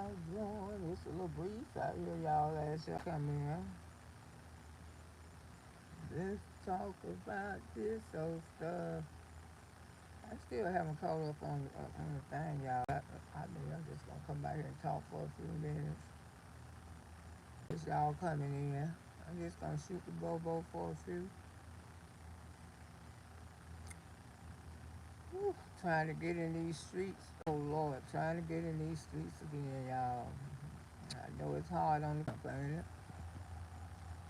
y'all doing? It's a little breeze out here, y'all. As y'all come in, let's talk about this old stuff. I still haven't caught up on the thing, y'all. I mean, I'm just gonna come back here and talk for a few minutes. As y'all coming in, I'm just gonna shoot the bobo for a few. Whew, trying to get in these streets. Oh Lord, trying to get in these streets again, y'all. I know it's hard on the planet.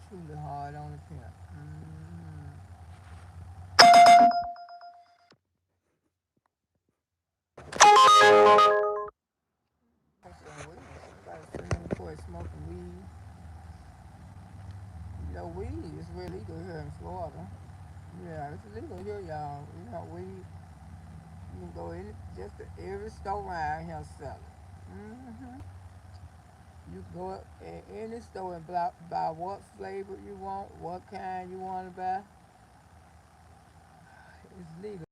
Truly hard on the pimp. So weed. Somebody sitting on the porch smoking weed. You know, weed is really legal here in Florida. Yeah, it's legal here, y'all. You know, weed. You can go in just every store around here and sell it. You can go in any store and buy what flavor you want, what kind you want to buy. It's legal.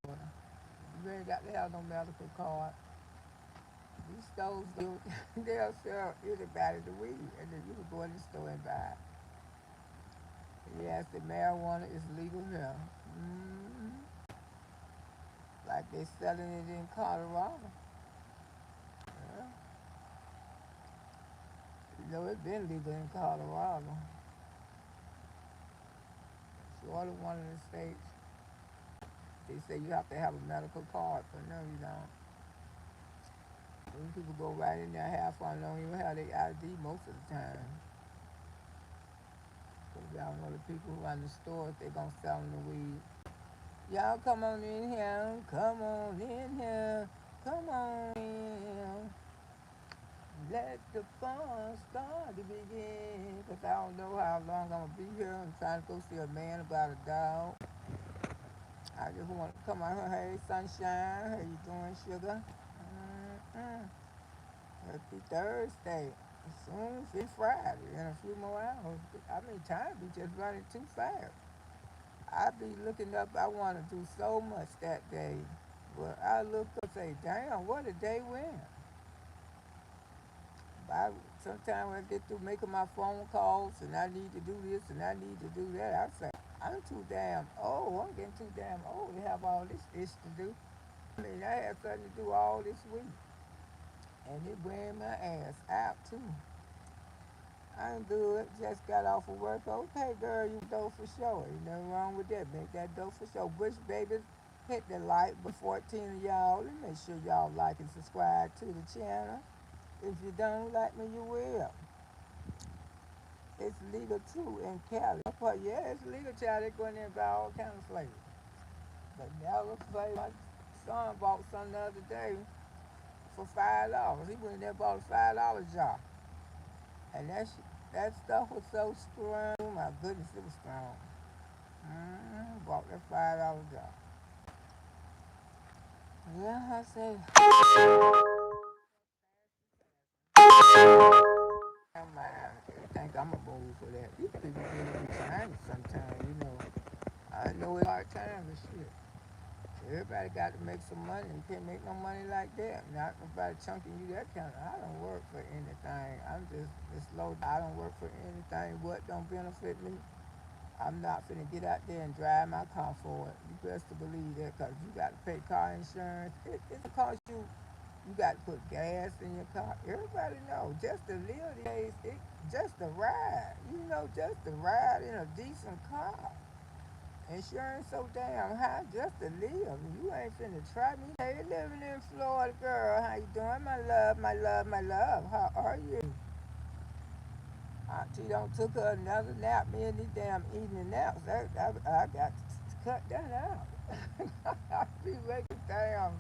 You ain't got to have no medical card. These stores, they'll sell anybody the weed, and then you can go in the store and buy it. Yes, the marijuana is legal here. Like they selling it in Colorado. Yeah. You know, it's been legal in Colorado. Florida, one of the states, they say you have to have a medical card, but no, you don't. Some people go right in there half on, don't even have their ID most of the time. Because y'all know the people who run the stores, they gonna sell them the weed. Y'all come on in here, come on in here, come on in. Let the fun start to begin. Cause I don't know how long I'm gonna be here. I'm trying to go see a man about a dog. I just want to come out here. Hey, sunshine. How you doing, sugar? Mm-mm. Happy Thursday. Soon as it's Friday in a few more hours. I mean, time be just running too fast. I be looking up. I want to do so much that day. But I look up and say, damn, what a day went. I sometimes when I get through making my phone calls and I need to do this and I need to do that, I say, I'm too damn old. I'm getting too damn old to have all this ish to do. I mean, I had something to do all this week. And it wearing my ass out too. I'm good. Just got off of work. Okay, girl, you dope for sure. Ain't nothing wrong with that. Make that dope for sure. Bush babies, hit the like. But 14 of y'all, and make sure y'all like and subscribe to the channel. If you don't like me, you will. It's legal too in Cali. But yeah, it's legal, child. They go in there and buy all kind of flavors. But never flavor. My son bought some the other day for $5. He went in there and bought a $5 jar. And that stuff was so strong. Oh my goodness, it was strong. Bought that $5 jar. Yeah, I say, man, I think I'm a fool for that. These people really be trying sometimes, you know. I know it's hard time and shit. Everybody got to make some money. You can't make no money like that. Not nobody chunking you that kind of. I don't work for anything. I'm just slow. I don't work for anything. What don't benefit me? I'm not finna get out there and drive my car for it. You best to believe that because you got to pay car insurance. It's cost you. You got to put gas in your car. Everybody know just to live these days. Just to ride. You know, just to ride in a decent car. Insurance so damn high just to live. You ain't finna try me. Hey, living in Florida, girl. How you doing? My love, my love, my love. How are you? Auntie don't took her another nap. Me and these damn evening naps. I got to cut that out. I be making damn.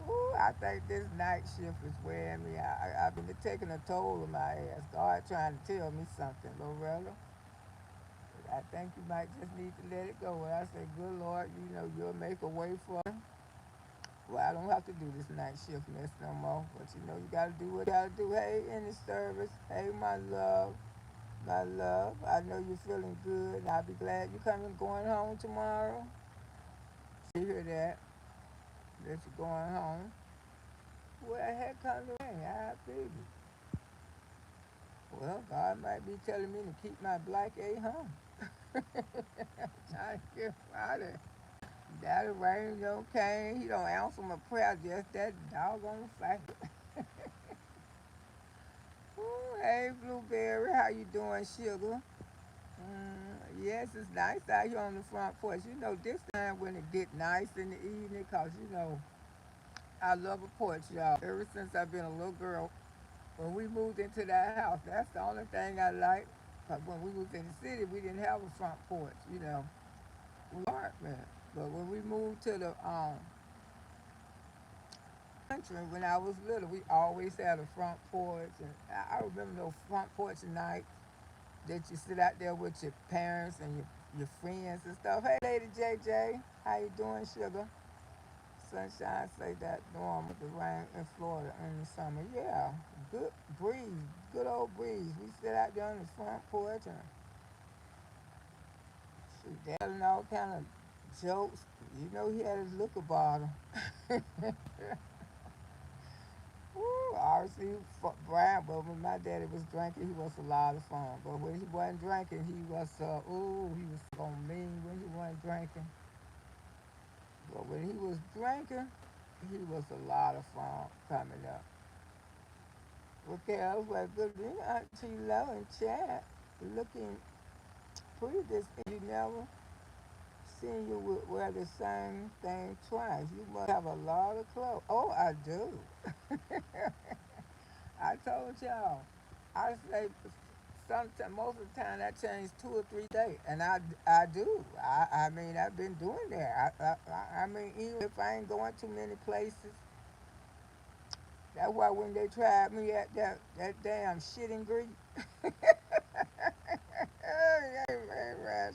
Ooh, I think this night shift is wearing me out. I've been taking a toll on my ass. God trying to tell me something, Loretta. I think you might just need to let it go. When I say, good Lord, you know, you'll make a way for me. Well, I don't have to do this night shift mess no more. But you know, you gotta do what you gotta do. Hey, in the service. Hey, my love. My love. I know you're feeling good. And I'll be glad you're coming going home tomorrow. You hear that? That you're going home. Well, here comes the rain. I figure. Well, God might be telling me to keep my black A home. Trying to get out of there. That rain don't came. He don't answer my prayer. Just that doggone fact. Ooh, hey, Blueberry, how you doing, sugar? Yes, it's nice out here on the front porch. You know, this time when it get nice in the evening, cause you know I love a porch, y'all. Ever since I've been a little girl, when we moved into that house, that's the only thing I like. Cause when we moved in the city, we didn't have a front porch. You know, we weren't, man. But when we moved to the country, when I was little, we always had a front porch, and I remember those front porch nights that you sit out there with your parents and your friends and stuff. Hey, Lady JJ, how you doing, sugar? Sunshine say that normal, the rain in Florida in the summer. Yeah, good breeze, good old breeze. We sit out there on the front porch and shoot, telling all kind of jokes. You know he had his liquor bottle. Woo, RC Brown, but when my daddy was drinking, he was a lot of fun. But when he wasn't drinking, he was so mean when he wasn't drinking. But when he was drinking, he was a lot of fun coming up. Okay, I was like, good evening, Auntie Low in chat. Looking pretty this you never seen you wear the same thing twice. You must have a lot of clothes. Oh, I do. I told y'all. I say sometimes, most of the time I change 2 or 3 days, and I do. I mean I've been doing that. I mean even if I ain't going to many places, that's why when they tried me at that damn shitting Greek. Hey, man,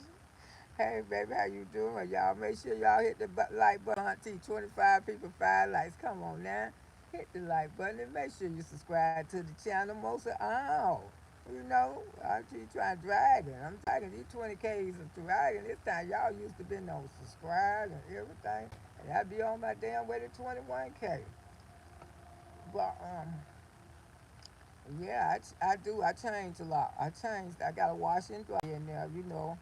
hey, baby, how you doing? Y'all make sure y'all hit the like button. Auntie, 25 people, 5 likes. Come on now. Hit the like button and make sure you subscribe to the channel. Most of all, you know, Auntie trying to drag it. I'm dragging these 20Ks of dragging. This time y'all used to be no subscribe and everything. And I be on my damn way to 21K. But, yeah, I do. I change a lot. I changed. I got a wash and dry in there, you know.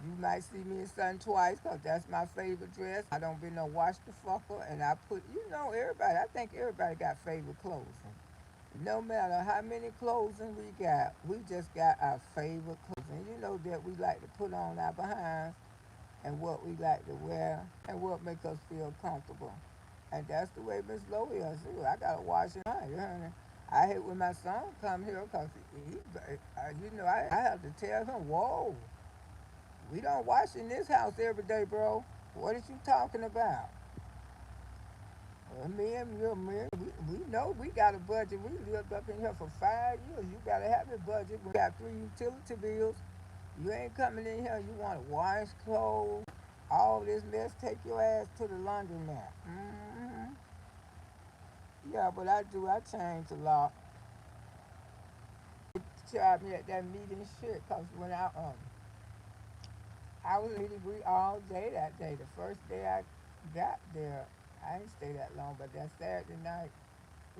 You might see me in sun twice because that's my favorite dress. I don't be no wash the fucker. And I put, you know, everybody, I think everybody got favorite clothing. No matter how many clothing we got, we just got our favorite clothing. You know that we like to put on our behinds and what we like to wear and what make us feel comfortable. And that's the way Miss Lowe is. Too. I got to wash it out, you honey. I hate when my son come here because you know, I have to tell him, whoa, we don't wash in this house every day, bro. What is you talking about? Well, we know we got a budget. We lived up in here for 5 years. You gotta have a budget. We got 3 utility bills. You ain't coming in here. You want to wash clothes, all this mess. Take your ass to the laundromat. Yeah, but I do. I change a lot. Tried me at that meeting shit. Cause when I was in degree all day that day. The first day I got there, I didn't stay that long, but that Saturday night,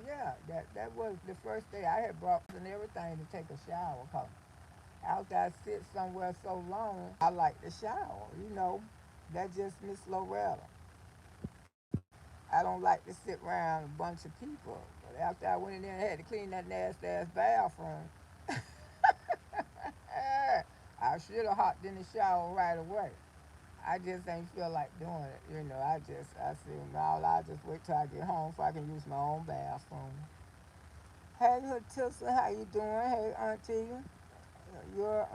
yeah, that was the first day I had brought and everything to take a shower. Cause after I sit somewhere so long, I like to shower. You know, that's just Miss Loretta. I don't like to sit around a bunch of people. But after I went in there and had to clean that nasty ass bathroom, I should have hopped in the shower right away. I just ain't feel like doing it. You know, I said, no, I'll just wait till I get home so I can use my own bathroom. Hey, Hatissa, how you doing? Hey, Auntie, your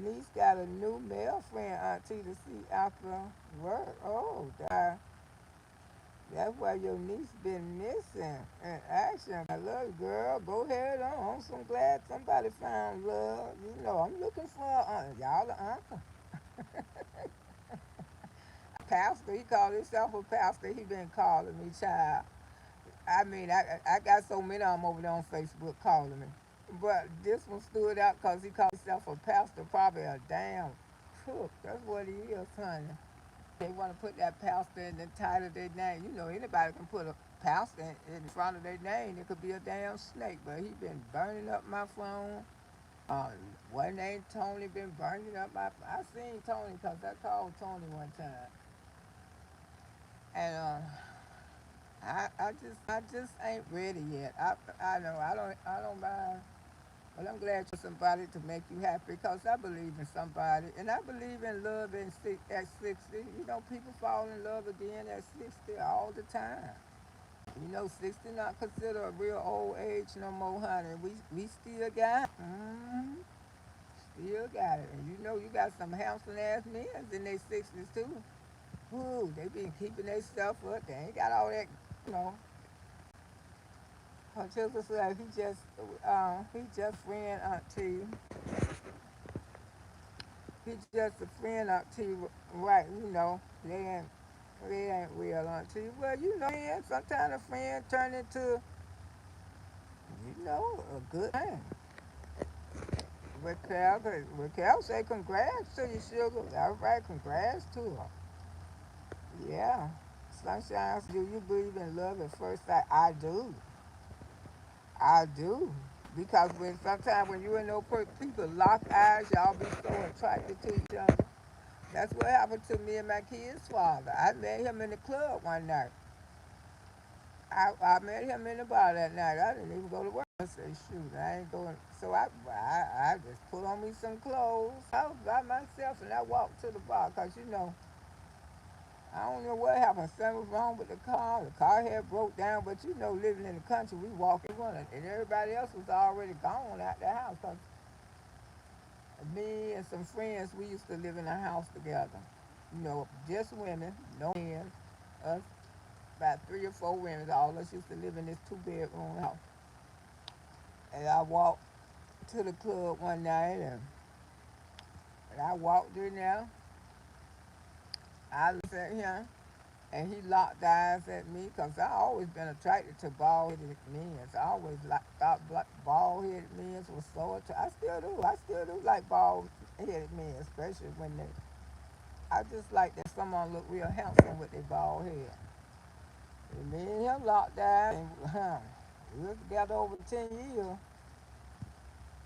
niece got a new male friend, Auntie, to see after work. Oh, that's why your niece been missing in action. I love you, girl. Go ahead on. I'm so glad somebody found love. You know, I'm looking for y'all the uncle. Pastor, he called himself a pastor. He been calling me, child. I mean, I got so many of them over there on Facebook calling me. But this one stood out because he called himself a pastor, probably a damn crook. That's what he is, honey. They want to put that pastor in the title of their name. You know, anybody can put a pastor in front of their name, it could be a damn snake, but he been burning up my phone. Uh, One named Tony been burning up my. I seen Tony because I called Tony one time, and I just ain't ready yet. I know I don't mind, but I'm glad you're somebody to make you happy because I believe in somebody, and I believe in love at 60. You know, people fall in love again at 60 all the time. You know, 60 not considered a real old age no more, honey. We still got it. Still got it. And you know, you got some handsome ass men in their 60s too. Ooh, they been keeping their stuff up. They ain't got all that, you know. Until it's like he just friend auntie. He just a friend auntie, right? You know, they ain't real auntie. Well, you know, yeah, sometimes a friend turn into, you know, a good thing. Raquel say congrats to you, sugar. All right, congrats to her. Yeah. Sunshine, do you believe in love at first sight? I do. I do. Because when sometimes when you and no people lock eyes, y'all be so attracted to each other. That's what happened to me and my kid's father. I met him in the club one night. I met him in the bar that night. I didn't even go to work. I said, shoot, I ain't going. So I just put on me some clothes. I was by myself and I walked to the bar because, you know, I don't know what happened. Something was wrong with the car. The car had broke down. But, you know, living in the country, we walk in running. And everybody else was already gone out the house because me and some friends, we used to live in a house together. You know, just women, no men, us about 3 or 4 women. All of us used to live in this two-bedroom house. And I walked to the club one night and I walked in there. I looked at him and he locked eyes at me because I always been attracted to bald-headed men. So I always thought bald-headed men was so attractive. I still do. I still do like bald-headed men, especially when they. I just like that someone look real handsome with their bald head. And me and him locked eyes and we was together over 10 years.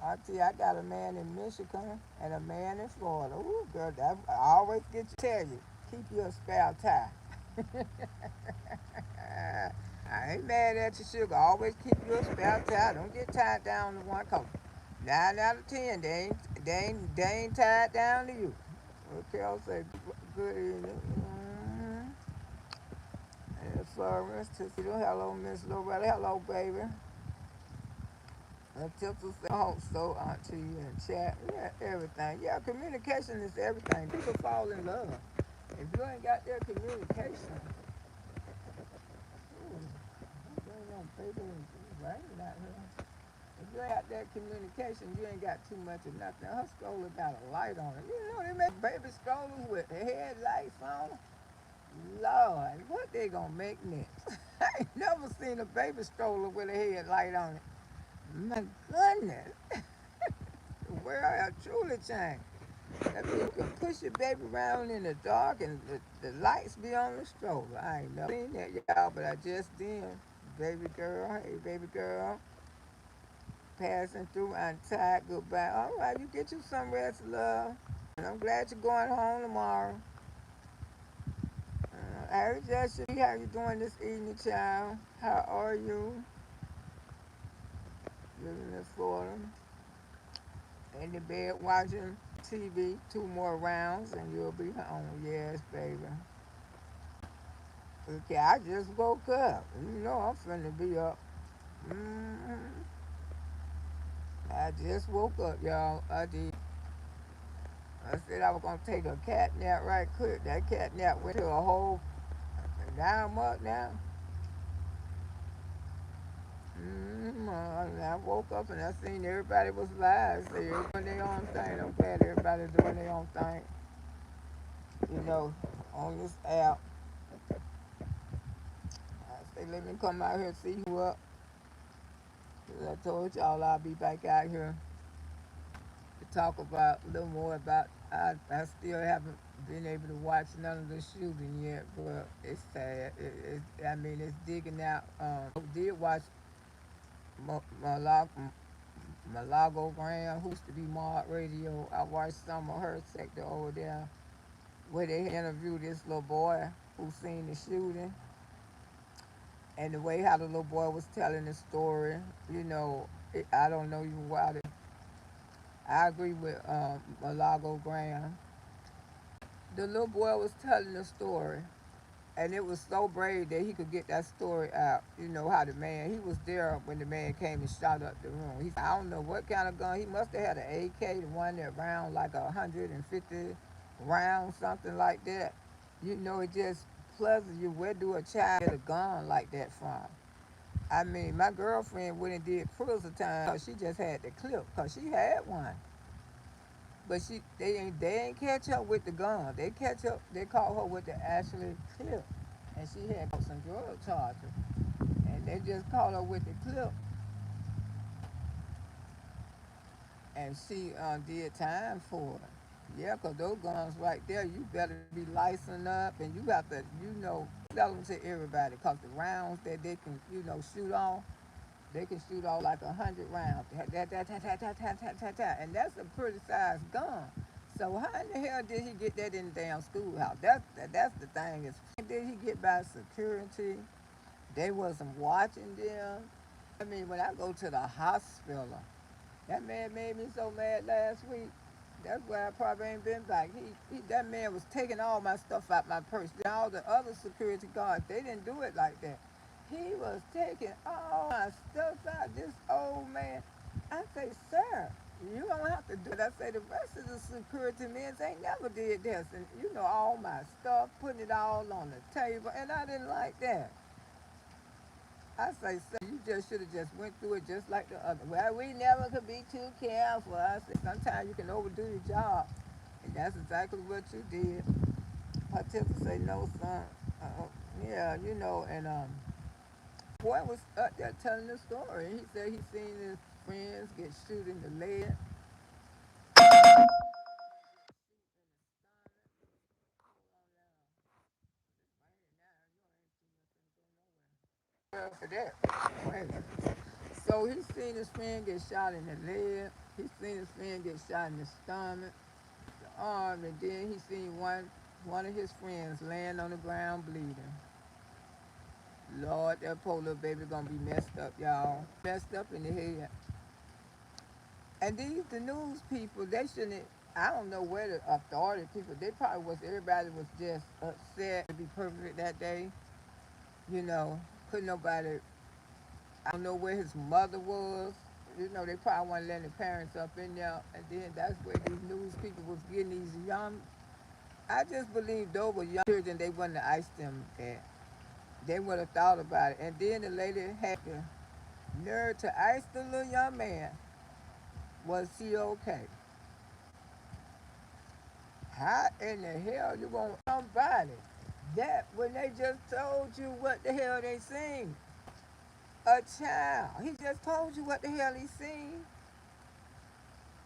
I tell you, I got a man in Michigan and a man in Florida. Ooh, girl, I always get you tell you, keep your spare tire. I ain't mad at you, sugar. Always keep your spare tire. Don't get tied down to one coat. 9 out of 10, they ain't tied down to you. Okay, I'll say good evening. And Florence, Tuxedo, hello, Miss Loretta, hello, baby. Tips say so to you in chat. Yeah, everything. Yeah, communication is everything. People fall in love. If you ain't got their communication, ooh, ain't no baby raining out here. If you ain't got that communication, you ain't got too much of nothing. Her stroller got a light on it. You know they make baby strollers with the headlights on. Lord, what they gonna make next? I ain't never seen a baby stroller with a headlight on it. My goodness, the world has truly changed. That means you can push your baby around in the dark and the lights be on the stroller. I ain't never seen that, y'all, but I just did. Baby girl, hey, baby girl, passing through untied goodbye. All right, you get you some rest, love. And I'm glad you're going home tomorrow. I just see how you doing this evening, child. How are you? Living in Florida. In the bed watching TV, 2 more rounds, and you'll be home. Yes, baby. Okay, I just woke up. You know I'm finna be up. hmm I just woke up, y'all. I did. I said I was gonna take a cat nap right quick. That cat nap went to a whole. Now I'm up now. I woke up and I seen everybody was live. So everybody doing their own thing. I'm glad everybody doing their own thing. You know, on this app. I say let me come out here and see you up. 'Cause I told y'all I'll be back out here to talk about a little more about. I still haven't been able to watch none of the shooting yet, but it's sad. I mean, it's digging out. Did watch Malago Graham, who used to be Mark Radio. I watched some of her sector over there where they interviewed this little boy who seen the shooting, and the way how the little boy was telling the story. You know, I don't know even why. I agree with Malago Graham. The little boy was telling the story, and it was so brave that he could get that story out. You know how the man, he was there when the man came and shot up the room. He said, I don't know what kind of gun. He must have had an AK, the one that round like 150 rounds, something like that. You know, it just pleasant you. Where do a child get a gun like that from? I mean, my girlfriend went and did prison time because she just had the clip because she had one. But they ain't catch up with the gun. They catch up. They caught her with the actually clip, and she had some drug charges, and they just caught her with the clip, and she did time for it. Yeah, 'cause those guns right there, you better be licensed up, and you got to, sell them to everybody, 'cause the rounds that they can, shoot off, they can shoot off like 100 rounds. And that's a pretty sized gun. So how in the hell did he get that in the damn schoolhouse? That's the thing. Is did he get by security? They wasn't watching them. I mean, when I go to the hospital, that man made me so mad last week. That's why I probably ain't been back. That man was taking all my stuff out my purse. All the other security guards, they didn't do it like that. He was taking all my stuff out. This old man. I say, sir, you don't have to do it. I say, the rest of the security men ain't never did this. And all my stuff, putting it all on the table. And I didn't like that. I say, sir, you just should have just went through it just like the other. Well, we never could be too careful. I said, sometimes you can overdo your job. And that's exactly what you did. My sister say, no, son. Uh, yeah, and boy was up there telling the story. He said he seen his friends get shot in the leg. For that. Wait a minute. So he seen his friend get shot in the leg. He seen his friend get shot in the stomach, the arm, and then he seen one of his friends laying on the ground bleeding. Lord, that poor little baby gonna be messed up, y'all. Messed up in the head. And the news people, they shouldn't. I don't know where the authority people. They probably was. Everybody was just upset to be perfect that day. You know, couldn't nobody. I don't know where his mother was. They probably want to let the parents up in there, and then that's where these news people was getting these young. I just believe those were young children. They wouldn't have iced them that. They would have thought about it. And then the lady had the nerve to ice the little young man. Was he okay? How in the hell you gonna somebody that when they just told you what the hell they seen? A child. He just told you what the hell he seen.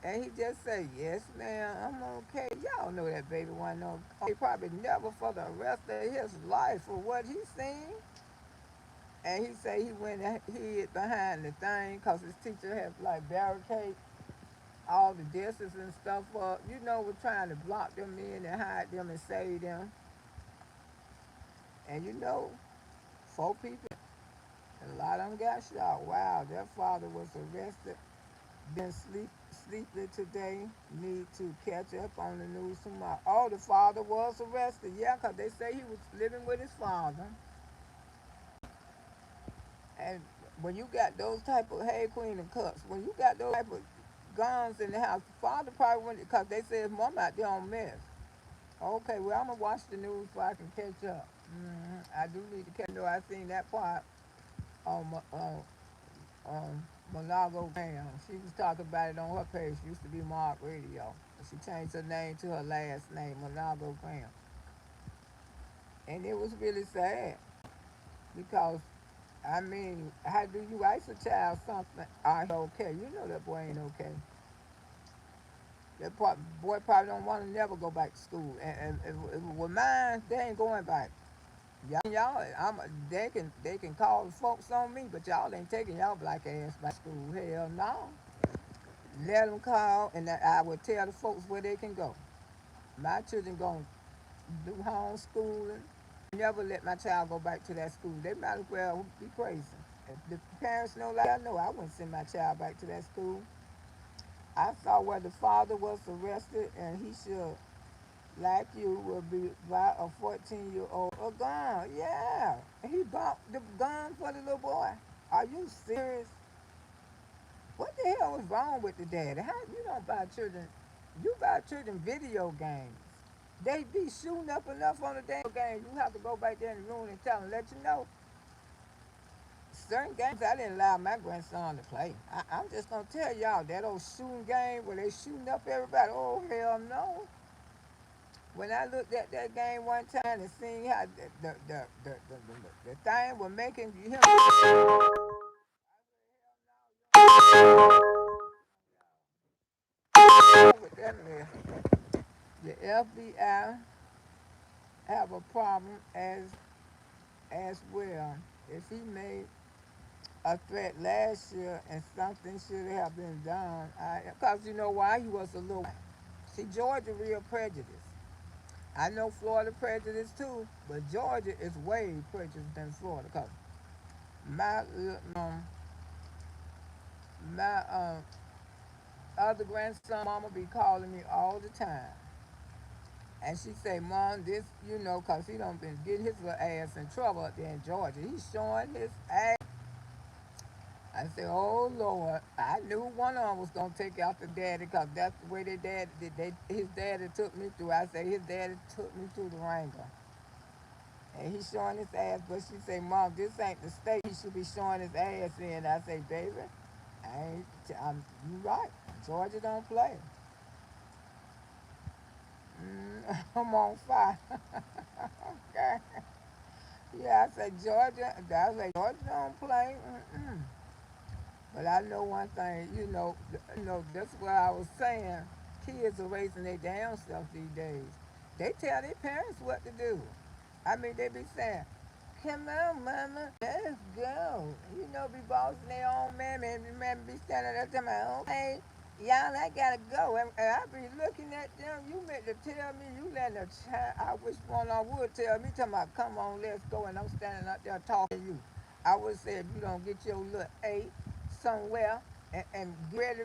And he just said, yes, ma'am, I'm okay. Y'all know that baby wasn't no. He probably never for the rest of his life for what he seen. And he said he went and hid behind the thing because his teacher had like barricade all the desks and stuff up. We're trying to block them in and hide them and save them. And four people, a lot of them got shot. Wow, their father was arrested. Been sleeping today. Need to catch up on the news tomorrow. Oh, the father was arrested. Yeah, 'cause they say he was living with his father. And when you got those type of hey queen and cups, when you got those type of guns in the house, the father probably went because they said his mom out there on mess. Okay, well I'm gonna watch the news so I can catch up. I do need to catch. I seen that part on Malago Graham. She was talking about it on her page. She used to be Mark Radio. She changed her name to her last name, Malago Graham. And it was really sad because, I mean, how do you ice a child something? Are you okay? You know that boy ain't okay. Boy probably don't want to never go back to school. And with mine, they ain't going back. Y'all, they can call the folks on me, but y'all ain't taking y'all black ass back to school. Hell no. Let them call, and I will tell the folks where they can go. My children gonna do homeschooling. I never let my child go back to that school. They might as well be crazy. If the parents know like I know, I wouldn't send my child back to that school. I saw where the father was arrested, and he should, like you, will be by a 14-year-old a gun. Yeah, he bought the gun for the little boy. Are you serious? What the hell was wrong with the dad? How you don't buy children? You buy children video games. They be shooting up enough on the damn game. You have to go back there in the room and tell them, let you know. Certain games I didn't allow my grandson to play. I'm just gonna tell y'all that old shooting game where they shooting up everybody. Oh hell no! When I looked at that game one time and seen how the thing was making him with that mess. The FBI have a problem as well. If he made a threat last year and something should have been done, because you know why he was a little. See, Georgia real prejudice. I know Florida prejudice too, but Georgia is way prejudiced than Florida. Cause my my other grandson, mama be calling me all the time, and she say, "Mom, this, cause he done been getting his little ass in trouble up there in Georgia. He's showing his ass." I say, "Oh Lord, I knew one of them was gonna take out the daddy, cause that's the way their dad, his daddy took me through." I say, "His daddy took me through the Wrangler." And he's showing his ass, but she say, "Mom, this ain't the state he should be showing his ass in." I say, "Baby, you right. Georgia don't play. I'm on fire." Okay. Yeah, I say Georgia don't play. Mm-mm. But I know one thing, that's what I was saying. Kids are raising their damn self these days. They tell their parents what to do. I mean, they be saying, "Come on, mama, let's go." Be bossing their own mammy, and the mammy be standing there telling me, "Okay, y'all, I gotta go." And I be looking at them. You meant to tell me you letting a child, I wish one of them would tell me, talking about, "Come on, let's go," and I'm standing out there talking to you. I would say, if you don't get your little A somewhere and get ready,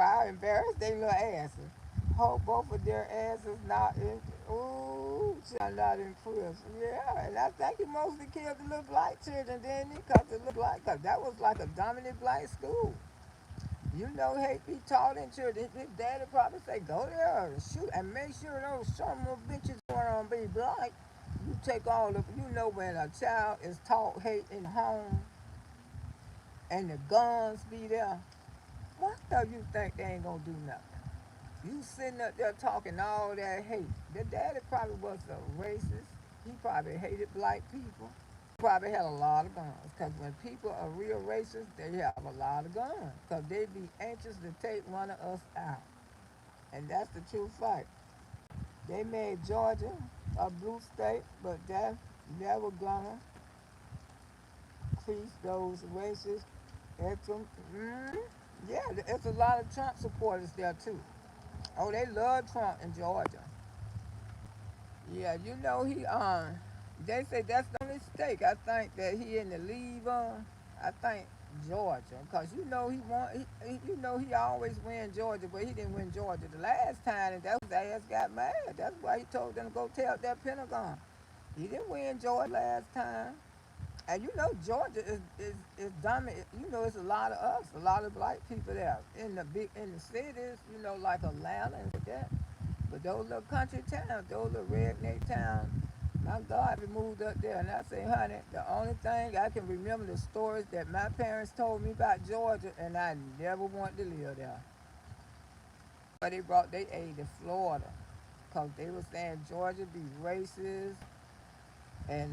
I embarrassed their little asses. Hope both of their asses not in. Ooh, child, not in prison. Yeah, and I think he mostly killed the little black children, didn't he? Cause the little black, cause that was like a dominant black school. Hate be taught in children. His daddy probably say, "Go there and shoot, and make sure those some of the bitches going on be black." You take all of, when a child is taught hate in the home and the guns be there. What do you think they ain't gonna do nothing? You sitting up there talking all that hate. The daddy probably was a racist. He probably hated black people. Probably had a lot of guns. Because when people are real racist, they have a lot of guns. Because they be anxious to take one of us out. And that's the true fact. They made Georgia a blue state, but that's never gonna increase those racist. Mm, yeah, there's a lot of Trump supporters there too. Oh, they love Trump in Georgia. Yeah, they say that's the only state I think that he in the lead on. I think Georgia, cause he won. He always win Georgia, but he didn't win Georgia the last time, and that's why his ass got mad. That's why he told them to go tell that Pentagon. He didn't win Georgia last time. And Georgia is dominant. It's a lot of us, a lot of black people there in the cities. Like Atlanta and that. But those little country towns, those little redneck towns, my God, we moved up there. And I say, honey, the only thing I can remember the stories that my parents told me about Georgia, and I never wanted to live there. But they brought their aid to Florida because they were saying Georgia be racist. And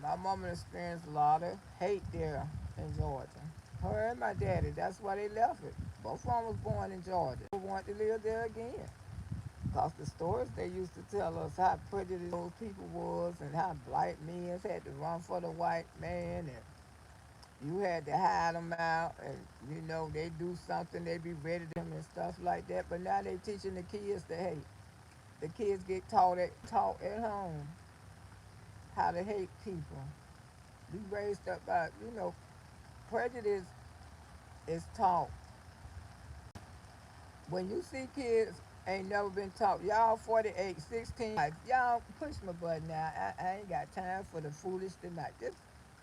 my mama experienced a lot of hate there in Georgia. Her and my daddy. That's why they left it. Both of them was born in Georgia. They want to live there again. Because the stories they used to tell us how prejudiced those people was and how black men had to run for the white man and you had to hide them out and they do something, they be ready to them and stuff like that. But now they teaching the kids to hate. The kids get taught at home how to hate people. Be raised up by prejudice is taught. When you see kids ain't never been taught, y'all 48, 16, like, y'all push my button now. I ain't got time for the foolish tonight. Just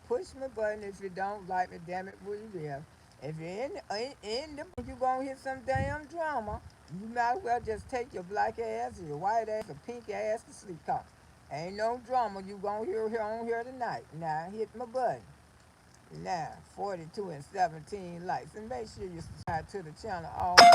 push my button if you don't like me, damn it, where you live. If you're in the you gonna hit some damn drama, you might as well just take your black ass or your white ass or pink ass to sleep. Cause ain't no drama you gonna hear here on here tonight. Now hit my button. Now 42 and 17 likes. And make sure you subscribe to the channel. All and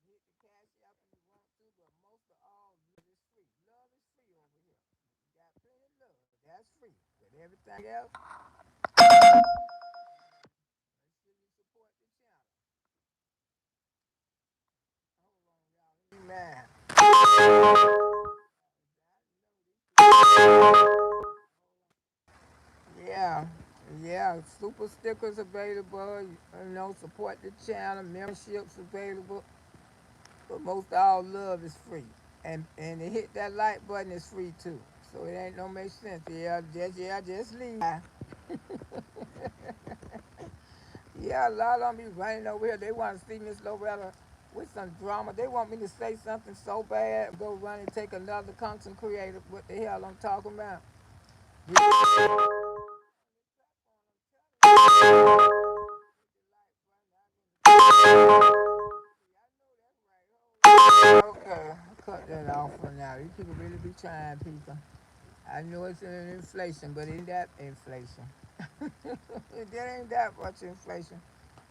hit the cash app if you want to, but most of all, love is free. Love is free over here. You got plenty of love. That's free. But everything else, make sure you support the channel. Hold on, y'all. Man. Yeah. Yeah, super stickers available. Support the channel. Memberships available. But most of all, love is free. And to hit that like button is free too. So it ain't no make sense. Just leave. Yeah, a lot of them be running over here. They want to see Miss Loretta with some drama. They want me to say something so bad, go run and take another content creator. What the hell I'm talking about? Okay, cut that off for now. You people really be trying, people. I know it's an inflation, but it ain't that inflation. There ain't that much inflation.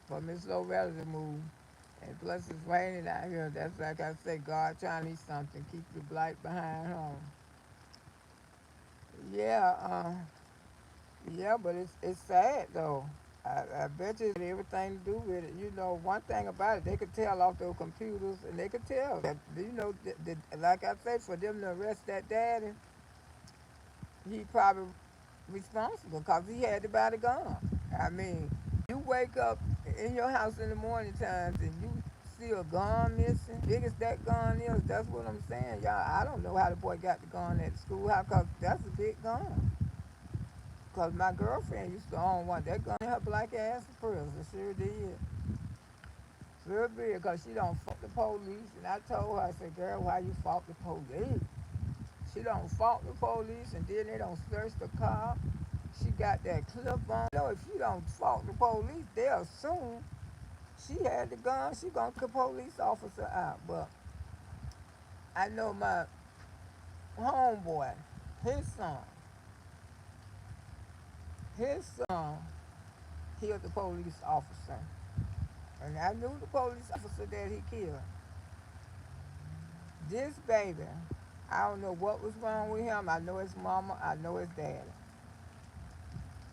But Miss Loretta's move. And plus it's raining out here. That's like I say, God trying to need something. Keep the blight behind home. Yeah, yeah, but it's sad though. I bet you it had everything to do with it. One thing about it, they could tell off those computers, and they could tell that like I say, for them to arrest that daddy, he probably responsible because he had to buy the gun. I mean, you wake up in your house in the morning times and you see a gun missing, big as that gun is, that's what I'm saying. Y'all, I don't know how the boy got the gun at the schoolhouse because that's a big gun. Because my girlfriend used to own one. That gun in her black ass in prison. Sure did. Sure did. Because she don't fuck the police. And I told her, I said, girl, why you fought the police? She don't fault the police and then they don't search the car. She got that clip on. If you don't fault the police, they'll assume she had the gun. She gonna kill police officer out. But I know my homeboy, his son, his son killed the police officer. And I knew the police officer that he killed. This baby, I don't know what was wrong with him. I know his mama, I know his daddy.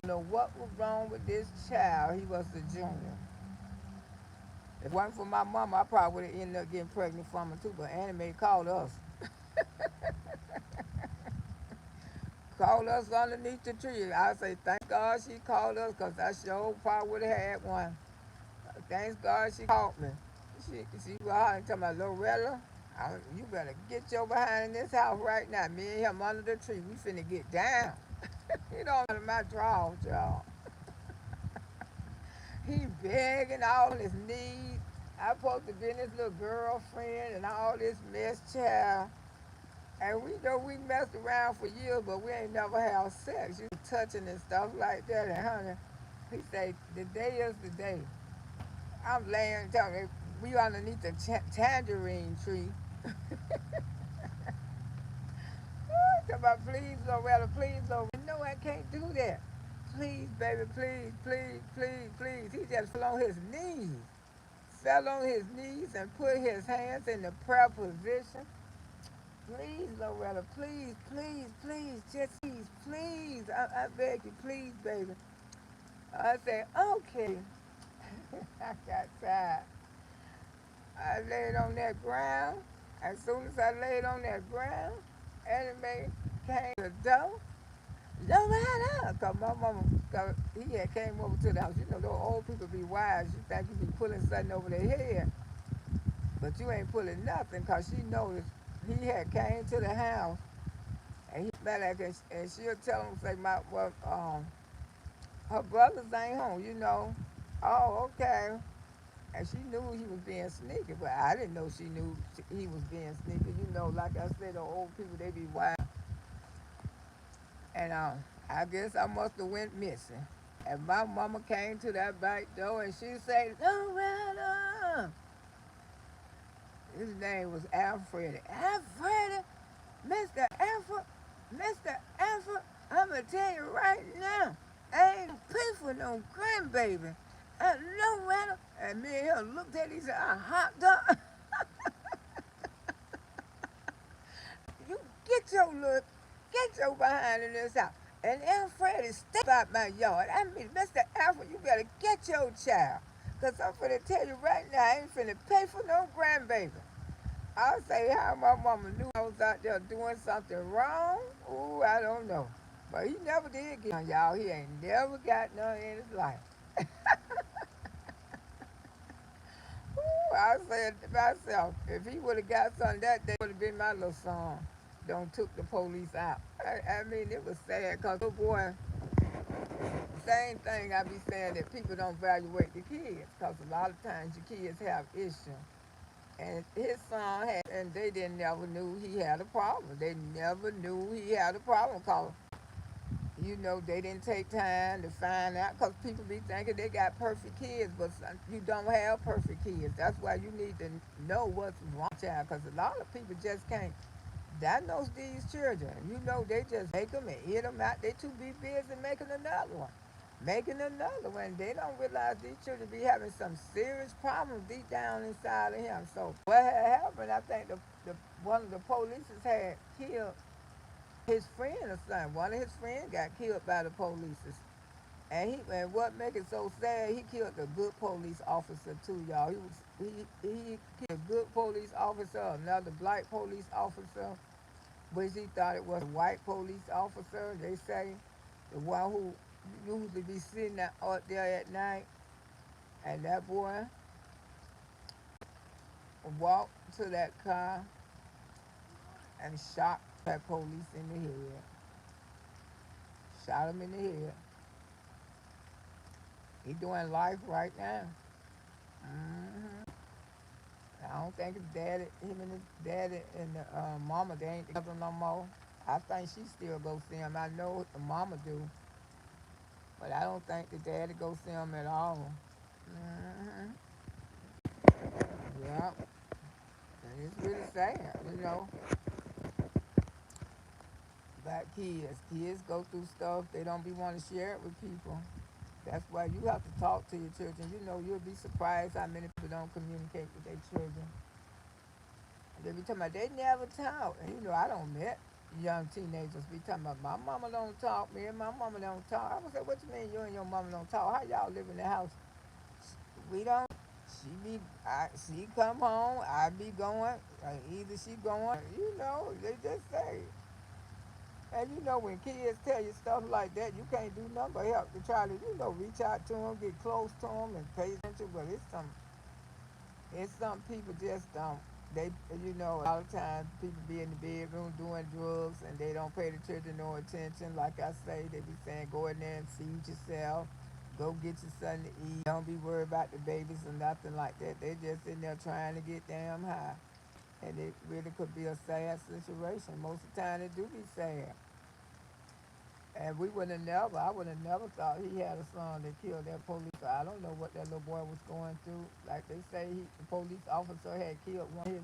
I don't know what was wrong with this child. He was the junior. If it wasn't for my mama, I probably would have ended up getting pregnant from him too. But Anime called us. Called us underneath the tree. I say, thank God she called us because I sure probably would have had one. Thanks God she called me. She was hollering talking about Loretta. You better get your behind in this house right now. Me and him under the tree. We finna get down. He don't know my drawers, y'all. He begging all his knees. I supposed to be his little girlfriend and all this mess, child. And we know we messed around for years, but we ain't never had sex. You touching and stuff like that. And honey, he say, the day is the day. I'm laying, telling me, we underneath the tangerine tree. Talk about, please, Loretta, please, Loretta. No, I can't do that. Please, baby, please, please, please, please. He just fell on his knees. Fell on his knees and put his hands in the prayer position. Please, Loretta, please, please, please, just please, please. I beg you, please, baby. I said, okay. I got tired. I laid on that ground. As soon as I laid on that ground, Anime came to the door. Loretta! Because my mama, cause he had came over to the house. You know, those old people be wise. You think you be pulling something over their head, but you ain't pulling nothing because she noticed he had came to the house and he met her and she'll tell him, say, her brothers ain't home, you know. Oh, okay. And she knew he was being sneaky, but I didn't know she knew he was being sneaky. You know, like I said, the old people, they be wise. And I guess I must have went missing. And my mama came to that back door and she said, Loretta! His name was Alfred. Alfred! Mr. Alfred! Mr. Alfred! I'm going to tell you right now, I ain't pay for no grandbaby. Loretta! And me and him looked at each other, I hopped up. You get your behind in this house. And Alfred is step out my yard. I mean, Mr. Alfred, you better get your child. Because I'm finna tell you right now, I ain't finna pay for no grandbaby. I'll say how my mama knew I was out there doing something wrong. Ooh, I don't know. But he never did get none, y'all. He ain't never got none in his life. Ooh, I said to myself, if he would have got something that day, would have been my little song. Don't took the police out. I mean, it was sad because little boy, same thing I be saying that people don't evaluate the kids because a lot of times your kids have issues. And his son had, and they didn't never knew he had a problem. They never knew he had a problem because, you know, they didn't take time to find out because people be thinking they got perfect kids, but you don't have perfect kids. That's why you need to know what's wrong with child because a lot of people just can't diagnose these children. You know, they just make them and eat them out. They too be busy making another one. Making another one. They don't realize these children be having some serious problems deep down inside of him. So what had happened, I think the one of the police had killed his friend or something. One of his friends got killed by the police. And what make it so sad, he killed a good police officer too, y'all. He killed a good police officer, another black police officer, which he thought it was a white police officer. They say the one who usually be sitting out there at night, and that boy walked to that car and shot that police in the head. Shot him in the head. He doing life right now. hmm I don't think him and his daddy and the mama, they ain't together no more. I think she still go see him. I know the mama do, but I don't think the daddy go see him at all. hmm Yeah, and it's really sad, you know. About kids go through stuff they don't be want to share it with people. That's why you have to talk to your children. You know, you'll be surprised how many people don't communicate with their children. They be talking about they never talk. And you know, I don't met young teenagers be talking about my mama don't talk, me and my mama don't talk. I would say, what you mean you and your mama don't talk? How y'all live in the house? We don't. She come home, I be going. Either she going, you know, they just say. And you know, when kids tell you stuff like that, you can't do nothing but help to try to, you know, reach out to them, get close to them, and pay attention. But it's some people just don't. They, you know, a lot of times people be in the bedroom doing drugs and they don't pay the children no attention. Like I say, they be saying, go in there and feed yourself. Go get you something to eat. Don't be worried about the babies or nothing like that. They just in there trying to get damn high. And it really could be a sad situation. Most of the time it do be sad. And I would have never thought he had a son that killed that police. I don't know what that little boy was going through. Like they say, the police officer had killed one of his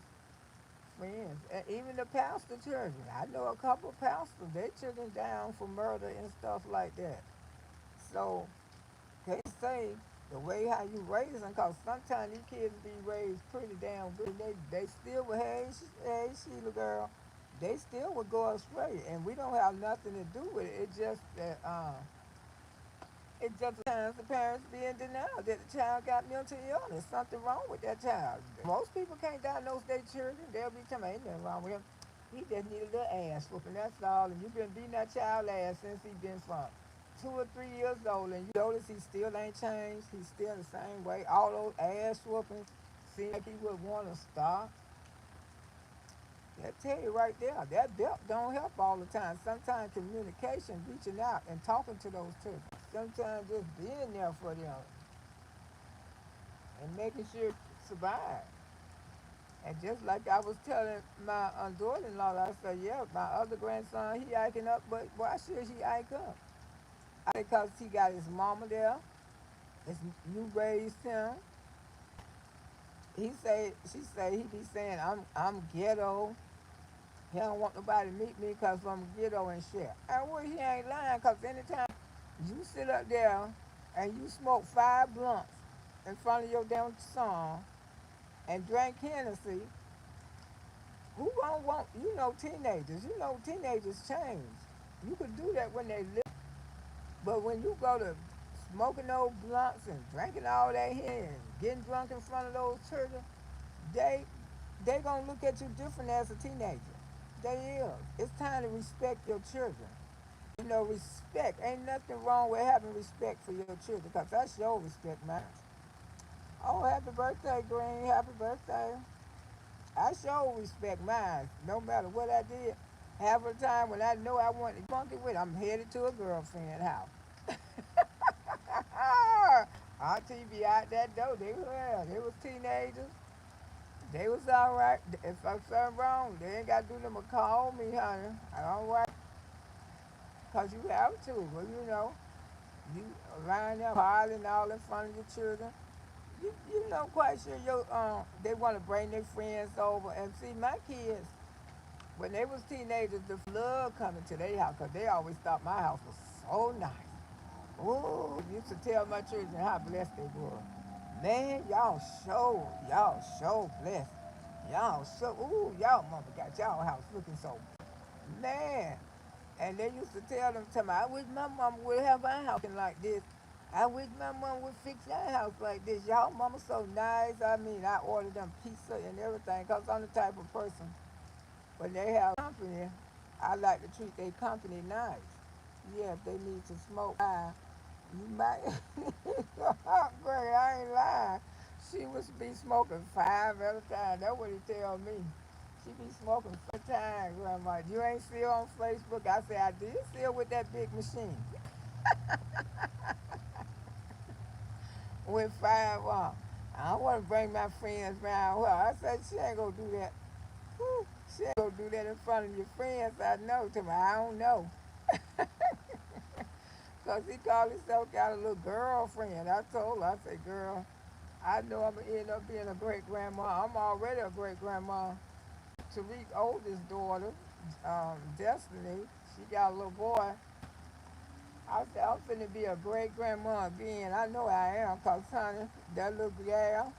friends. And even the pastor children. I know a couple of pastors, their children down for murder and stuff like that. So they say the way how you raise them, because sometimes these kids be raised pretty damn good. They still will, hey, Sheila girl. they still would go astray, and we don't have nothing to do with it. It's just sometimes the parents be in denial that the child got mental illness, something wrong with that child. Most people can't diagnose their children. They'll be telling me, ain't nothing wrong with him. He just need a little ass whooping, that's all. And you've been beating that child ass since he been from 2 or 3 years old, and you notice he still ain't changed. He's still the same way. All those ass whoopings seem like he would want to stop. That tell you right there, that belt don't help all the time. Sometimes communication, reaching out and talking to those children. Sometimes just being there for them and making sure they survive. And just like I was telling my daughter-in-law, I said, yeah, my other grandson, he acting up, but why should he act up? I think because he got his mama there, his, you raised him. She say, he be saying, I'm ghetto. He don't want nobody to meet me because I'm ghetto and shit. And well, he ain't lying because anytime you sit up there and you smoke 5 blunts in front of your damn son and drink Hennessy, who gonna want, teenagers change. You could do that when they live, but when you go to smoking those blunts and drinking all that here and getting drunk in front of those children, they they gonna look at you different as a teenager. They is. It's time to respect your children. Respect. Ain't nothing wrong with having respect for your children, because I sure respect mine. Oh, happy birthday, Green. Happy birthday. I sure respect mine. No matter what I did, half of the time when I know I want to monkey with, I'm headed to a girlfriend house. Auntie be out that door. They was teenagers. They was all right. If I something wrong, they ain't got to do them but call me, honey. I don't worry, because you have to. Well, you line up, piling all in front of your children. You know quite sure they want to bring their friends over. And see, my kids, when they was teenagers, the love coming to their house because they always thought my house was so nice. Ooh, used to tell my children how blessed they were. Man, y'all show blessed. Y'all mama got y'all house looking so, man. And they used to tell me, I wish my mama would have our house like this. I wish my mama would fix our house like this. Y'all mama so nice. I mean, I ordered them pizza and everything because I'm the type of person, when they have company, I like to treat their company nice. Yeah, if they need to smoke, you might. Greg, I ain't lying. She was be smoking 5 at a time. That's what he tell me. She be smoking 5 times, Grandma. You ain't still on Facebook? I say, I did still with that big machine. With 5 on. I don't want to bring my friends around her. I said, she ain't gonna do that. Whew, she ain't gonna do that in front of your friends. I know. To me, I don't know. Because he called himself got a little girlfriend. I told her, I said, girl, I know I'm going to end up being a great grandma. I'm already a great grandma. Tariq's oldest daughter, Destiny, she got a little boy. I said, I'm finna be a great grandma again. I know I am, because, honey, that little gal,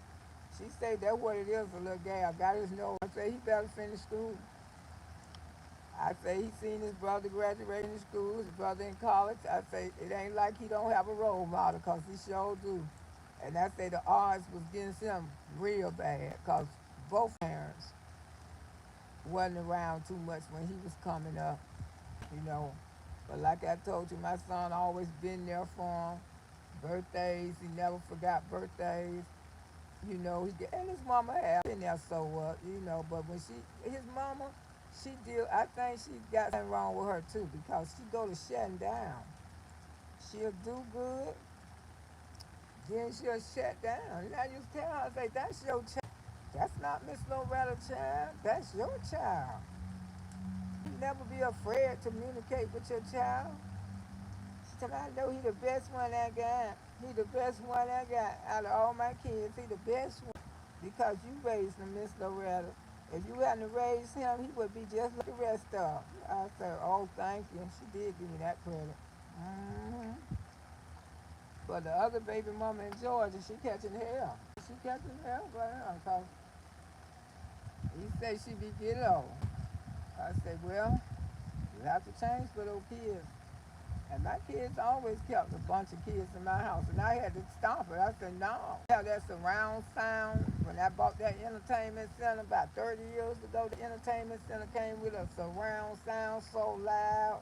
she said that's what it is, a little gal. Got his nose. I said, he better finish school. I say he seen his brother graduating in school, his brother in college. I say it ain't like he don't have a role model, because he sure do. And I say the odds was against him real bad, because both parents wasn't around too much when he was coming up, you know. But like I told you, my son always been there for him. Birthdays, he never forgot birthdays. And his mama had been there so but when his mama, she deal, I think she got something wrong with her too, because she go to shutting down. She'll do good, then she'll shut down. And I used to tell her, I say, that's your child. That's not Miss Loretta's child. That's your child. You never be afraid to communicate with your child. She said, I know he the best one I got. He the best one I got out of all my kids. He the best one. Because you raised him, Miss Loretta. If you hadn't raised him, he would be just like the rest of them. I said, oh, thank you. She did give me that credit. hmm But the other baby mama in Georgia, she catching hell. She catching hell right now, because he say she be ghetto. I said, well, you have to change for those kids. And my kids always kept a bunch of kids in my house, and I had to stop it. I said, no. Yeah, that surround sound. When I bought that entertainment center about 30 years ago, the entertainment center came with a surround sound so loud.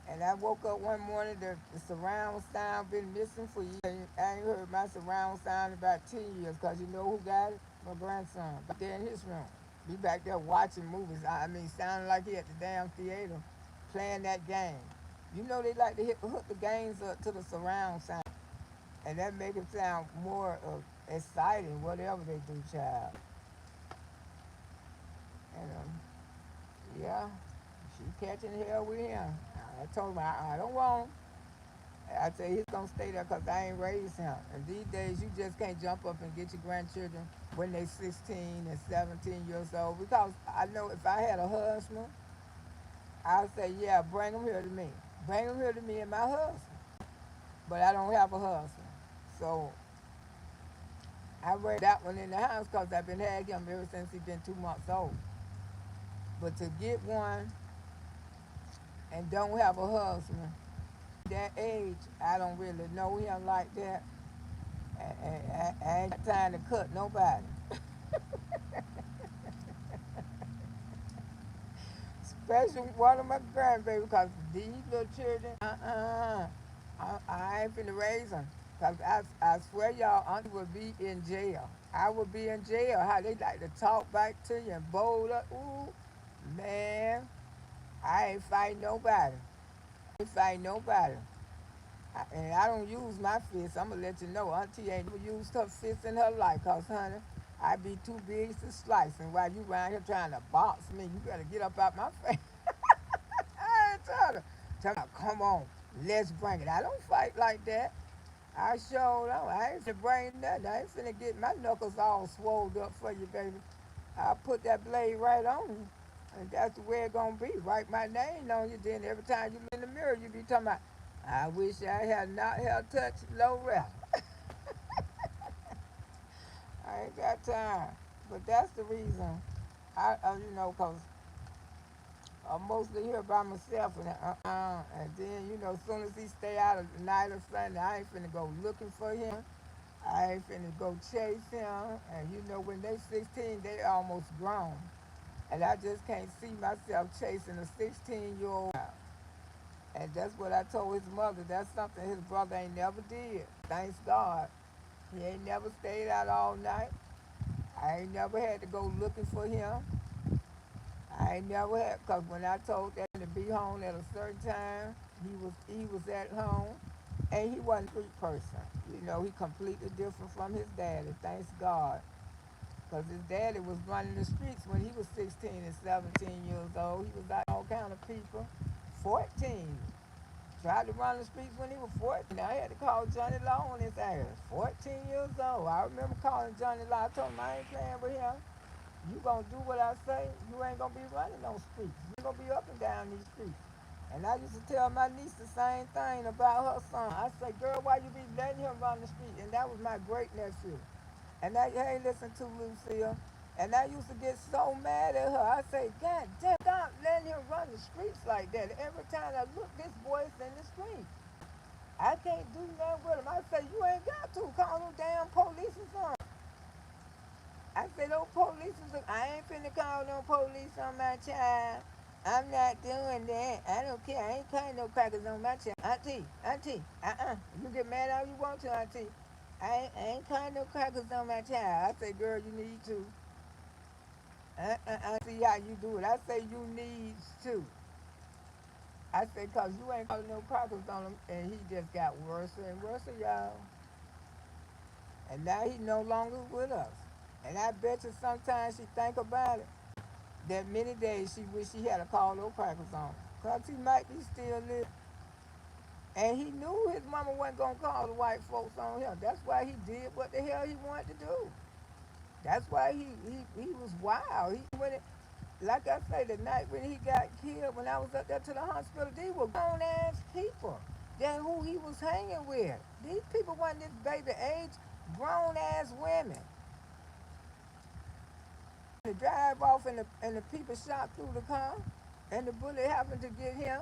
And I woke up one morning, the surround sound been missing for years. I ain't heard my surround sound in about 10 years, because you know who got it? My grandson. Back there in his room. Be back there watching movies. I mean, sounding like he at the damn theater playing that game. You know they like to hook the games up to the surround sound. And that make it sound more exciting, whatever they do, child. And yeah, she catching hell with him. I told him I don't want him. I say he's gonna stay there because I ain't raised him. And these days you just can't jump up and get your grandchildren when they 16 and 17 years old. Because I know if I had a husband, I'd say, yeah, bring him here to me. Bring him here to me and my husband. But I don't have a husband. So I raised that one in the house because I've been had him ever since he's been 2 months old. But to get one and don't have a husband, that age, I don't really know him like that. I ain't got time to cut nobody. Especially one of my grandbabies, because these little children, I ain't finna raise them. Because I swear y'all, auntie would be in jail. I would be in jail. How they like to talk back to you and bold up. Ooh, man, I ain't fighting nobody. I ain't fighting nobody. And I don't use my fists. I'm going to let you know. Auntie ain't never used her fists in her life. Because, honey, I be too big to slice. And while you around here trying to box me, you better get up out my face. I ain't tell her, come on, let's bring it. I don't fight like that. I sure don't. I ain't finna bring nothing. I ain't finna get my knuckles all swolled up for you, baby. I'll put that blade right on you. And that's the way it gonna be. Write my name on you. Then every time you look in the mirror, you be talking about, I wish I had not had touched Loretta. I ain't got time. But that's the reason. Cause I'm mostly here by myself, and then as soon as he stay out of the night or Sunday, I ain't finna go looking for him. I ain't finna go chase him. And when they 16, they almost grown, and I just can't see myself chasing a 16-year-old. And that's what I told his mother. That's something his brother ain't never did. Thanks God, he ain't never stayed out all night. I ain't never had to go looking for him. I ain't never had, because when I told that to be home at a certain time, he was at home, and he wasn't a street person. He completely different from his daddy, thanks God. Because his daddy was running the streets when he was 16 and 17 years old. He was out all kind of people. 14. Tried to run the streets when he was 14. I had to call Johnny Law on his ass. 14 years old. I remember calling Johnny Law. I told him I ain't playing with him. You gonna do what I say, you ain't gonna be running on streets. You gonna be up and down these streets. And I used to tell my niece the same thing about her son. I say, girl, why you be letting him run the street? And that was my great nephew. And I, hey, listen to Lucille. And I used to get so mad at her. I say, God damn, stop letting him run the streets like that. Every time I look, this boy's in the street. I can't do nothing with him. I say, you ain't got to call no damn police or something. I said, no police, I ain't finna call no police on my child. I'm not doing that. I don't care. I ain't cutting no crackers on my child. Auntie, You get mad all you want to, auntie. I ain't cutting no crackers on my child. I say, girl, you need to. I see how you do it. I say, you need to. I say, cause you ain't calling no crackers on him, and he just got worse and worse, y'all. And now he no longer with us. And I bet you sometimes she think about it. That many days she wish she had a call no crackers on. Cause he might be still living. And he knew his mama wasn't gonna call the white folks on him. That's why he did what the hell he wanted to do. That's why he was wild. Like I say, the night when he got killed, when I was up there to the hospital, these were grown ass people. Then who he was hanging with. These people wasn't this baby age, grown ass women. to drive off and the people shot through the car and the bullet happened to get him.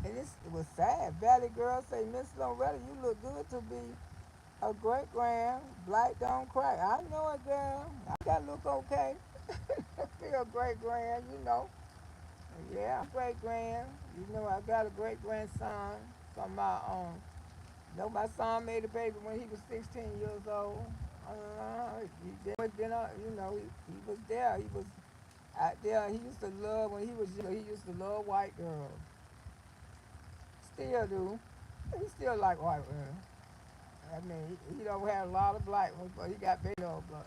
And it was sad. Valley girl say, Miss Loretta, you look good to be a great grand. Black don't cry. I know it, girl. I gotta look okay. Be a great grand, you know. Yeah, great grand. You know, I got a great grandson from my you know, my son made a baby when he was 16 years old. He always been, you know, he was there. He was out there. He used to love, when he was young, he used to love white girls. Still do. He still like white girls. I mean, he don't have a lot of black ones, but he got baby old. But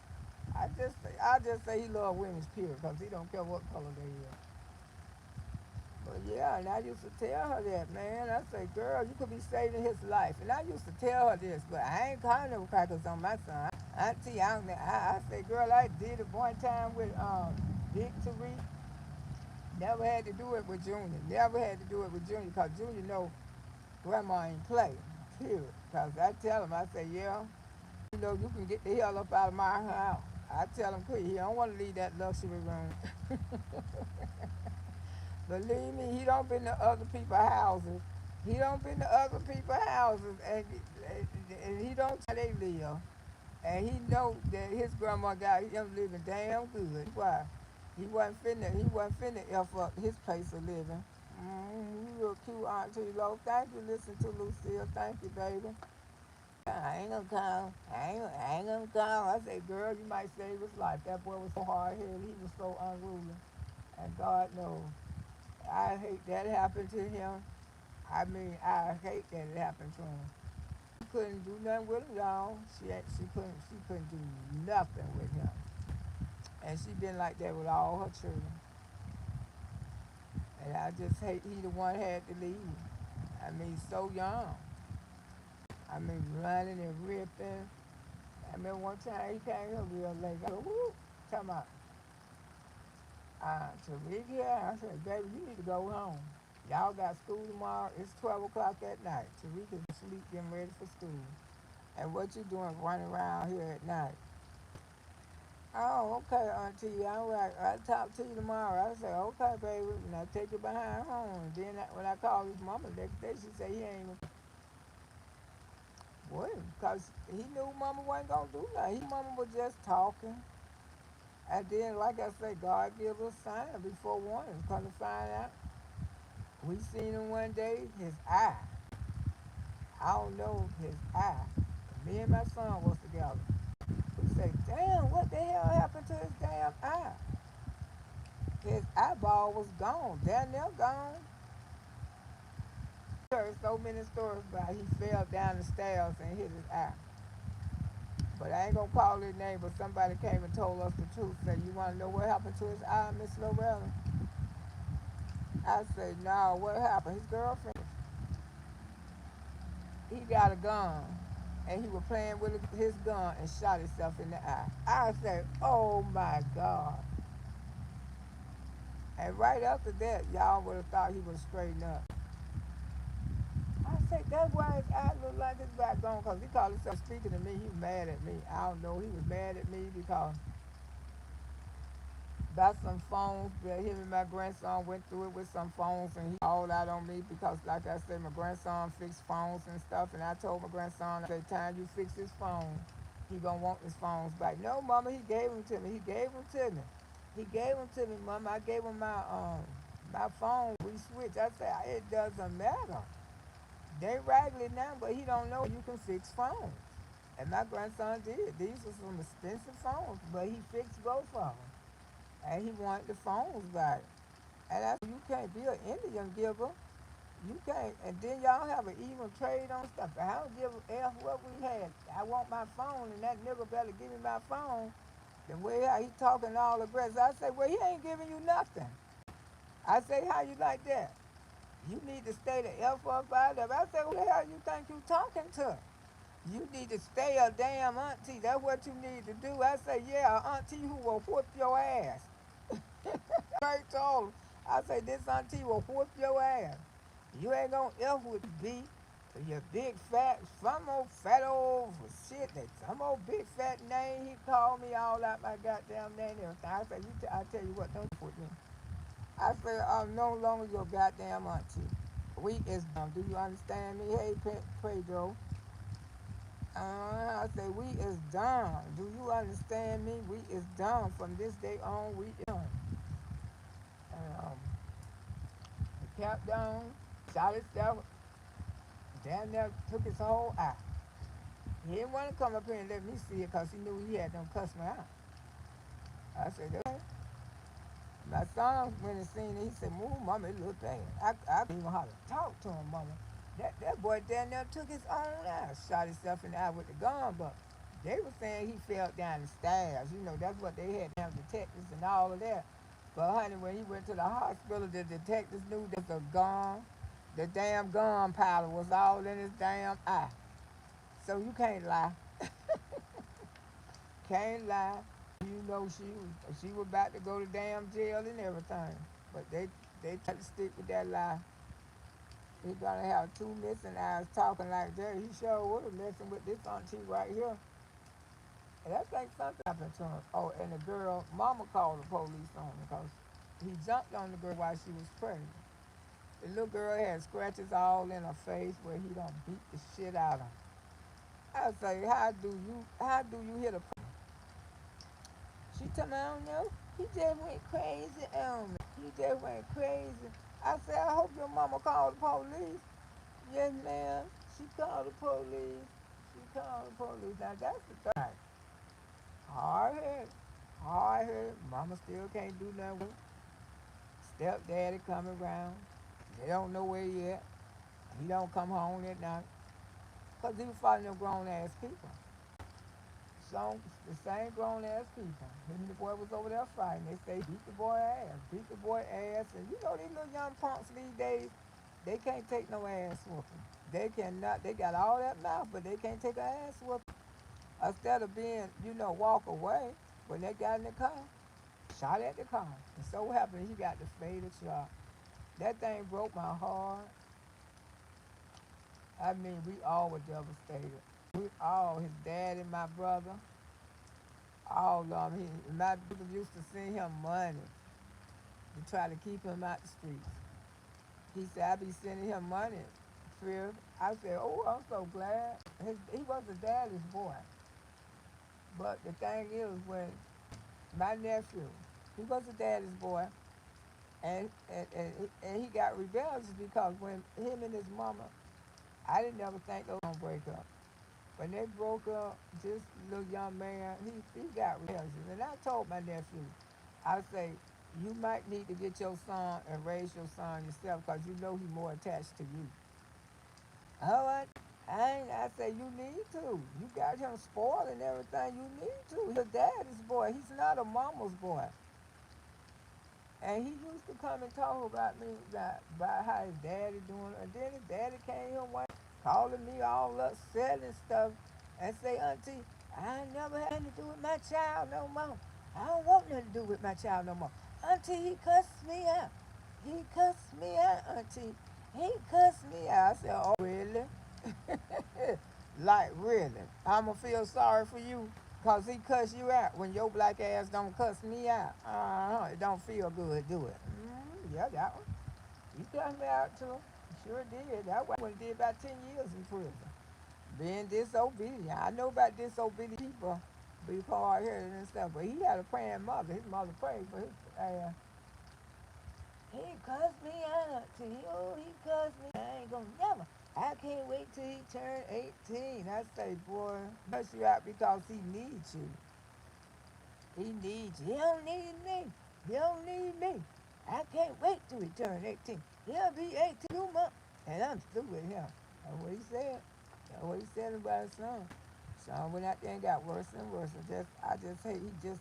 I just say he love women's period, because he don't care what color they is. But yeah, and I used to tell her that, man. I say, girl, you could be saving his life. And I used to tell her this, but I ain't calling no crackers on my son. Auntie, I say, girl, I did it one time with Big Tariq. Never had to do it with Junior. Never had to do it with Junior, because Junior know grandma ain't play. Period. Because I tell him, I say, yeah, you know, you can get the hell up out of my house. I tell him, quick, he don't want to leave that luxury room. Believe me, he don't been to other people's houses. He don't been to other people's houses, and he don't tell they live. And he know that his grandma got him living damn good. Why? He wasn't finna F up his place of living. You look cute, Auntie Lo. Thank you, listen to Lucille. Thank you, baby. I ain't gonna call. I ain't gonna call. I say, girl, you might save his life. That boy was so hard headed. He was so unruly. And God knows. I hate that happened to him. I mean, I hate that it happened to him. She couldn't do nothing with him, y'all. She couldn't do nothing with him. And she been like that with all her children. And I just hate he the one had to leave. I mean, so young. I mean, running and ripping. I remember one time he came here real late. I go, whoop, talking about, Tariq here. I said, baby, you need to go home. Y'all got school tomorrow. It's 12 o'clock at night. Tariq is asleep, getting ready for school. And what you doing running around here at night? Oh, okay, Auntie. All right. I'll talk to you tomorrow. I said, okay, baby. And I take it behind home. And then when I called his mama the next day, she said he ain't even. Boy, because he knew mama wasn't going to do nothing. His mama was just talking. And then, like I said, God gave us a sign before warning. Come to find out, we seen him one day, his eye. I don't know his eye. Me and my son was together. We say, damn, what the hell happened to his damn eye? His eyeball was gone, damn near gone. I heard so many stories about he fell down the stairs and hit his eye. But I ain't gonna call his name, but somebody came and told us the truth. Said, you wanna know what happened to his eye, Miss Loretta? I said, no, what happened? His girlfriend, he got a gun. And he was playing with his gun and shot himself in the eye. I said, oh my God. And right after that, y'all would have thought he was straightened up. I said, that's why his eye looked like his backbone, because he called himself speaking to me. He was mad at me. I don't know. He was mad at me because about some phones that him and my grandson went through it with some phones, and he called out on me because, like I said, my grandson fixed phones and stuff. And I told my grandson, every time you fix his phone, he gonna want his phones back. No, mama, he gave them to me. He gave them to me. He gave them to me, mama. I gave him my phone. We switched. I said, it doesn't matter. They raggedy now, but he don't know you can fix phones. And my grandson did. These are some expensive phones, but he fixed both of them. And he wanted the phones back. And I said, you can't be an Indian giver. You can't. And then y'all have an even trade on stuff. I don't give a F what we had. I want my phone, and that nigga better give me my phone. The way how he talking all aggressive. I say, well, he ain't giving you nothing. I say, how you like that? You need to stay the F up out of it. I said, who the hell you think you talking to? You need to stay a damn auntie. That's what you need to do. I say, yeah, an auntie who will whoop your ass. I told him, I say, this auntie will whoop your ass. You ain't gonna F with B. Your big fat, some old fat old shit, that some old big fat name, he called me all out my goddamn name and everything. I said, I tell you what, don't you with me. I said, I'm no longer your goddamn auntie. We is dumb. Do you understand me? Hey, Pedro. I say, we is done. Do you understand me? We is done. From this day on, we is done. And, he kept down, shot himself, damn near took his whole eye. He didn't want to come up here and let me see it because he knew he had them cuss me out. I said, okay. My son went and seen it. He said, move, mama, it look bad. I couldn't even how to talk to him, mama. That boy down there took his own eye, shot himself in the eye with the gun, but they were saying he fell down the stairs. You know, that's what they had, damn detectives and all of that. But honey, when he went to the hospital, the detectives knew that the gun, the damn gunpowder was all in his damn eye. So you can't lie. Can't lie. You know she was about to go to damn jail and everything. But they tried to stick with that lie. He gonna have two missing eyes talking like that. He sure would have messing with this auntie right here. And I think something happened to him. Oh, and the girl, mama called the police on him because he jumped on the girl while she was pregnant. The little girl had scratches all in her face where he done beat the shit out of her. I say, how do you hit a? She told me, I don't know. He just went crazy on me. He just went crazy. I said, I hope your mama called the police. Yes, ma'am. She called the police. She called the police. Now, that's the thing. Hard head. Hard head. Mama still can't do nothing. Stepdaddy coming around. They don't know where he at. He don't come home at night. Because he was fighting them grown ass people. So the same grown ass people. Him and the boy was over there fighting. They say beat the boy ass, beat the boy ass, and you know these little young punks these days, they can't take no ass whooping. They cannot. They got all that mouth, but they can't take an ass whooping. Instead of being, walk away, when they got in the car, shot at the car. And so what happened? He got the fatal shot. That thing broke my heart. I mean, we all were devastated. We all, his dad and my brother, all of them. My brother used to send him money to try to keep him out the streets. He said, I be sending him money, Phil. I said, oh, I'm so glad. He was a daddy's boy. But the thing is, when my nephew, he was a daddy's boy, and he got rebellious because when him and his mama, I didn't ever think they were going to break up. When they broke up, this little young man, he got rebellious. And I told my nephew, I say, you might need to get your son and raise your son yourself because you know he's more attached to you. Oh, I say, you need to. You got him spoiled and everything. You need to. He's a daddy's boy. He's not a mama's boy. And he used to come and talk about me, about how his daddy doing. And then his daddy came here one calling me all upset and stuff and say, Auntie, I ain't never had nothing to do with my child no more. I don't want nothing to do with my child no more. Auntie, he cussed me out. He cussed me out, Auntie. He cussed me out. I said, oh, really? Like, really? I'ma feel sorry for you because he cussed you out when your black ass don't cuss me out. It don't feel good, do it? Yeah, that one. You cussed me out too. Sure did. That one did about 10 years in prison. Being disobedient. I know about disobedient people before I heard it and stuff, but he had a praying mother. His mother prayed for his ass. He cussed me out to you. He cussed me. I ain't gonna never. I can't wait till he turn 18. I say, boy, cuss you out because he needs you. He needs you. He don't need me. He don't need me. I can't wait till he turn 18. He'll be 18 months. And I'm through with him. That's what he said. That's what he said about his son. Son went out there and got worse and worse. I just hate he just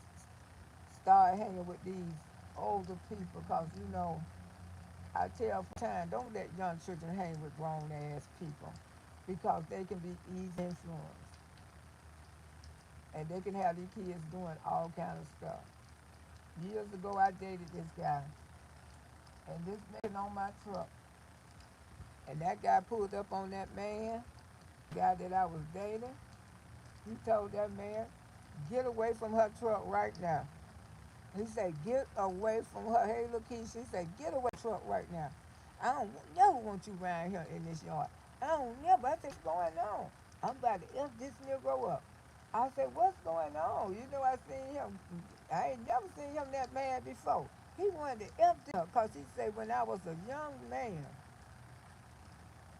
started hanging with these older people because, I tell for time, don't let young children hang with grown ass people because they can be easy influenced and they can have these kids doing all kind of stuff. Years ago, I dated this guy, and this man on my truck, And that guy pulled up on that man, guy that I was dating. He told that man, get away from her truck right now. He said, get away from her. Hey, look, he said, get away from the truck right now. I don't never want you around here in this yard. I don't never. I said, what's going on? I'm about to F this Negro up. I said, what's going on? You know, I seen him. I ain't never seen him that mad before. He wanted to F this up because he said, when I was a young man,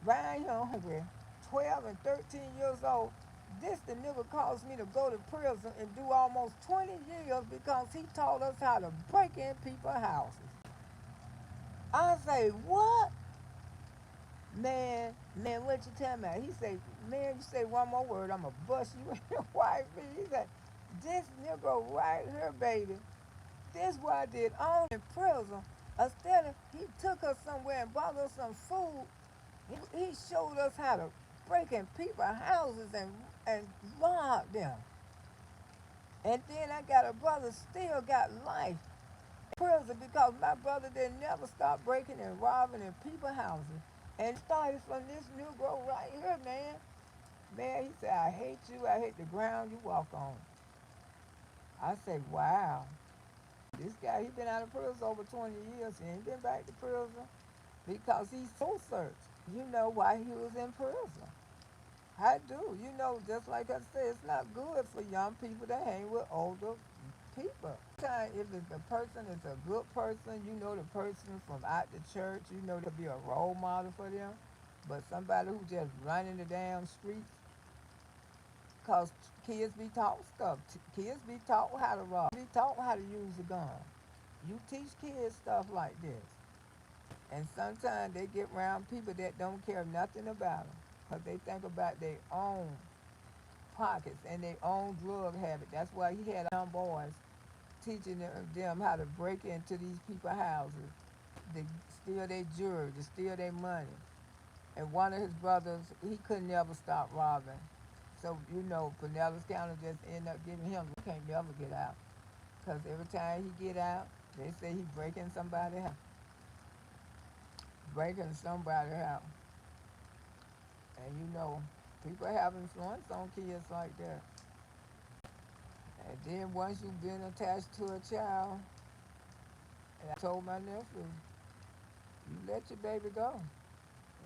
right here hungry, 12 and 13 years old, this the nigga caused me to go to prison and do almost 20 years because he taught us how to break in people's houses. I say, what? Man, what you tell me? He say, man, you say one more word, I'ma bust you in your wife. He said, this nigga right here, baby, this what I did all in prison. Instead of, he took us somewhere and bought us some food. He showed us how to break in people's houses and rob them. And then I got a brother still got life in prison because my brother didn't never stop breaking and robbing in people's houses. And started from this Negro right here, man. Man, he said, I hate you. I hate the ground you walk on. I said, wow. This guy, he been out of prison over 20 years. He ain't been back to prison because he's so searched. You know why he was in prison. I do. You know, just like I said, it's not good for young people to hang with older people. If the person is a good person, you know the person from out the church, you know to be a role model for them. But somebody who just running the damn streets, cause kids be taught stuff. Kids be taught how to rob. Be taught how to use a gun. You teach kids stuff like this, and sometimes they get around people that don't care nothing about them, cause they think about their own pockets and their own drug habit. That's why he had young boys teaching them how to break into these people's houses, to steal their jewelry, to steal their money. And one of his brothers, he could never stop robbing. So, you know, Pinellas County just ended up giving him, he can't never get out. Because every time he get out, they say he breaking somebody's house. Breaking somebody's house. And you know, people have influence on kids like that. And then once you've been attached to a child, and I told my nephew, you let your baby go.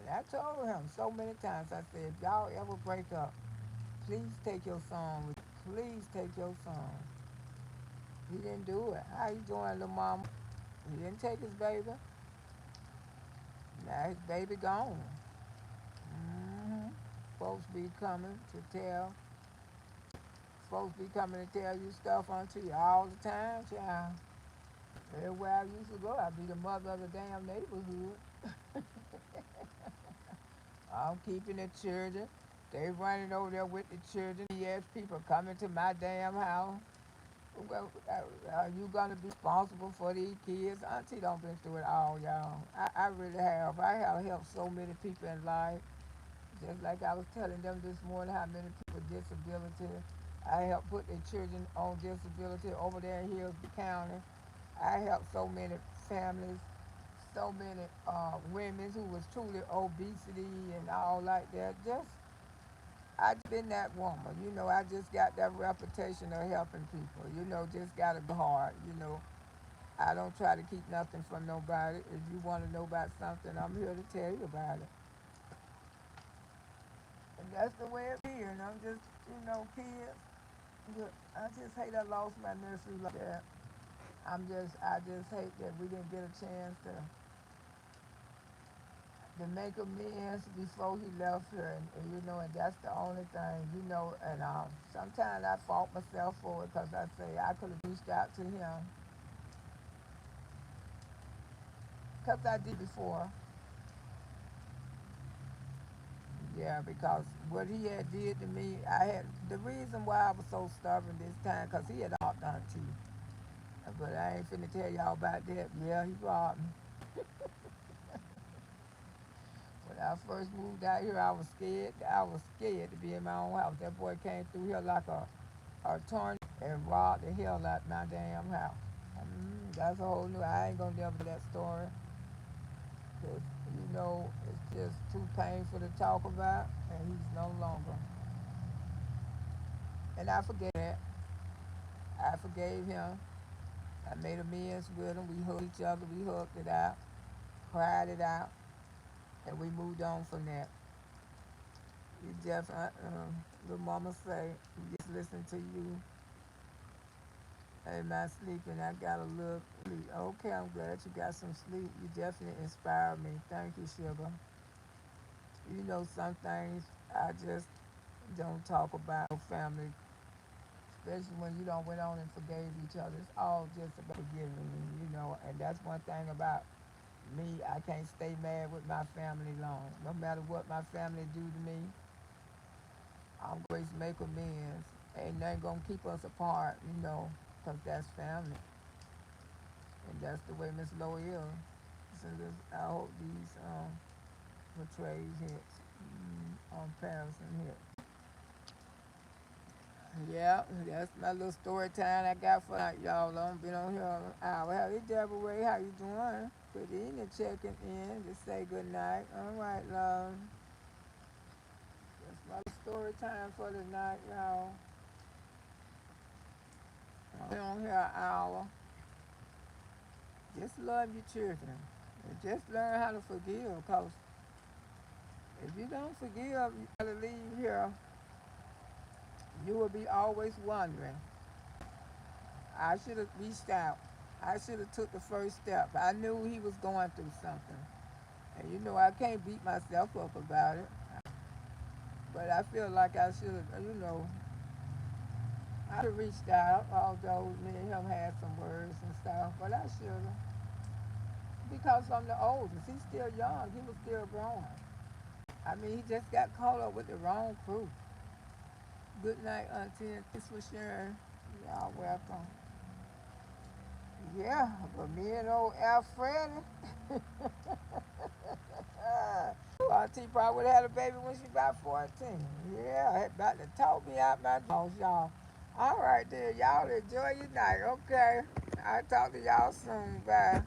And I told him so many times, I said, if y'all ever break up, please take your son with you. Please take your son. He didn't do it. How you doing, little mama? He didn't take his baby. Now his baby gone. Mm-hmm. Folks be coming to tell. Folks be coming to tell you stuff unto you all the time, child. Everywhere I used to go, I'd be the mother of the damn neighborhood. I'm keeping the children. They running over there with the children. Yes, people coming to my damn house. Well, are you gonna be responsible for these kids? Auntie don't been through it all, y'all. I really have. I have helped so many people in life. Just like I was telling them this morning how many people with disability. I helped put their children on disability over there in Hillsborough County. I helped so many families, so many women who was truly obesity and all like that. Just I been that woman, you know. I just got that reputation of helping people, you know. Just got to go hard, you know. I don't try to keep nothing from nobody. If you want to know about something, I'm here to tell you about it. And that's the way it be. And I'm just, you know, kids. I just hate I lost my nephew like that. I just hate that we didn't get a chance to make amends before he left her, and you know, and that's the only thing, you know, and sometimes I fault myself for it because I say I could have reached out to him because I did before, yeah, because what he had did to me, I had, the reason why I was so stubborn this time, because he had robbed Auntie, but I ain't finna tell y'all about that, yeah, he robbed me. When I first moved out here, I was scared to be in my own house. That boy came through here like a tornado and robbed the hell out my damn house. That's a whole new. I ain't gonna never tell that story, 'cause you know it's just too painful to talk about, and he's no longer. And I forgave that. I forgave him. I made amends with him. We hugged each other. We hugged it out, cried it out, and we moved on from that. You just, little mama say, you just listen to you. Hey, man, sleeping. I got a little sleep. Okay, I'm glad you got some sleep. You definitely inspired me. Thank you, sugar. You know, some things I just don't talk about family, especially when you don't went on and forgave each other. It's all just about forgiving me, and that's one thing about me. I can't stay mad with my family long. No matter what my family do to me, I'm going to make amends. Ain't nothing gonna keep us apart, because that's family, and that's the way Miss Lowe is. So I hope these portrays hits on Paris and hit. Yeah, that's my little story time I got for night, y'all. I've been on here an hour. Hey, Deborah Ray, how you doing? Good evening, checking in. Just say good night. All right, love. That's my story time for the night, y'all. I've been on here an hour. Just love your children. And just learn how to forgive, because if you don't forgive, you gotta leave here, you will be always wondering. I should have reached out. I should have took the first step. I knew he was going through something. And I can't beat myself up about it. But I feel like I should have, I should have reached out, although me and him had some words and stuff. But I should have. Because I'm the oldest. He's still young. He was still growing. I mean, he just got caught up with the wrong crew. Good night, Auntie, and thanks for sharing. Y'all welcome. Yeah, but me and old Alfred, Auntie probably would have had a baby when she about 14. Yeah, about to talk me out my jaws, y'all. All right, then, y'all enjoy your night, okay? I'll talk to y'all soon. Bye.